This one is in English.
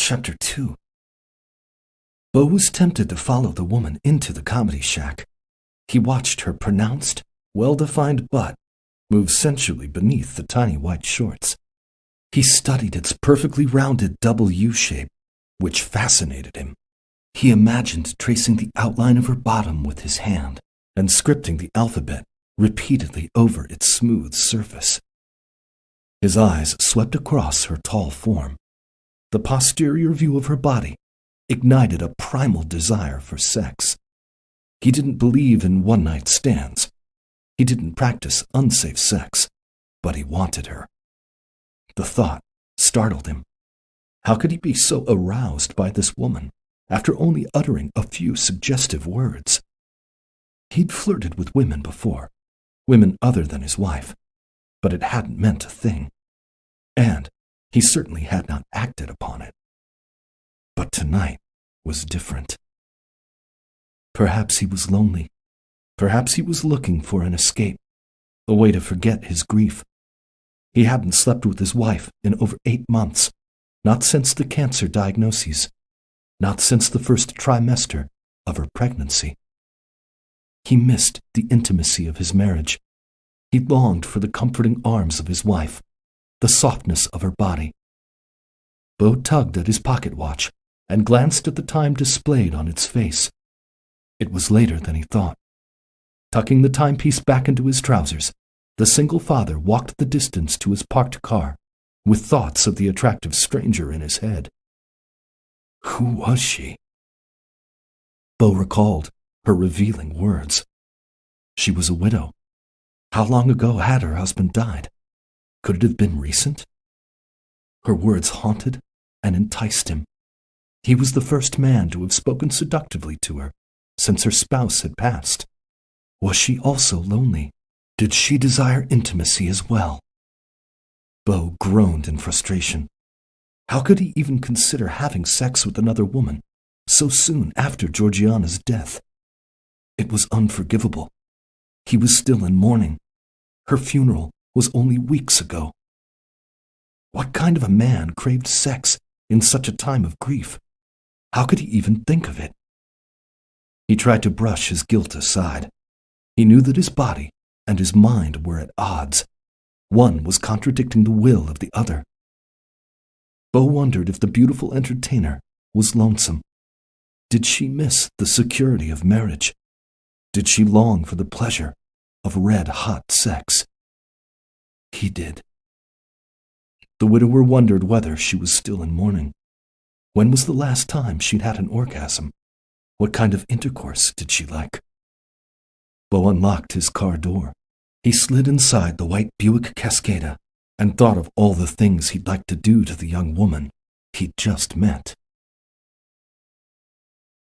Chapter 2. Beau was tempted to follow the woman into the comedy shack. He watched her pronounced, well-defined butt move sensually beneath the tiny white shorts. He studied its perfectly rounded double U shape, which fascinated him. He imagined tracing the outline of her bottom with his hand and scripting the alphabet repeatedly over its smooth surface. His eyes swept across her tall form. The posterior view of her body ignited a primal desire for sex. He didn't believe in one-night stands. He didn't practice unsafe sex, but he wanted her. The thought startled him. How could he be so aroused by this woman after only uttering a few suggestive words? He'd flirted with women before, women other than his wife, but it hadn't meant a thing, and he certainly had not acted upon it. But tonight was different. Perhaps he was lonely. Perhaps he was looking for an escape, a way to forget his grief. He hadn't slept with his wife in over 8 months, not since the cancer diagnoses, not since the first trimester of her pregnancy. He missed the intimacy of his marriage. He longed for the comforting arms of his wife, the softness of her body. Beau tugged at his pocket watch and glanced at the time displayed on its face. It was later than he thought. Tucking the timepiece back into his trousers, the single father walked the distance to his parked car, with thoughts of the attractive stranger in his head. Who was she? Beau recalled her revealing words. She was a widow. How long ago had her husband died? Could it have been recent? Her words haunted and enticed him. He was the first man to have spoken seductively to her since her spouse had passed. Was she also lonely? Did she desire intimacy as well? Beau groaned in frustration. How could he even consider having sex with another woman so soon after Georgiana's death? It was unforgivable. He was still in mourning. Her funeral was only weeks ago. What kind of a man craved sex in such a time of grief? How could he even think of it? He tried to brush his guilt aside. He knew that his body and his mind were at odds. One was contradicting the will of the other. Beau wondered if the beautiful entertainer was lonesome. Did she miss the security of marriage? Did she long for the pleasure of red-hot sex? He did. The widower wondered whether she was still in mourning. When was the last time she'd had an orgasm? What kind of intercourse did she like? Beau unlocked his car door. He slid inside the white Buick Cascada and thought of all the things he'd like to do to the young woman he'd just met.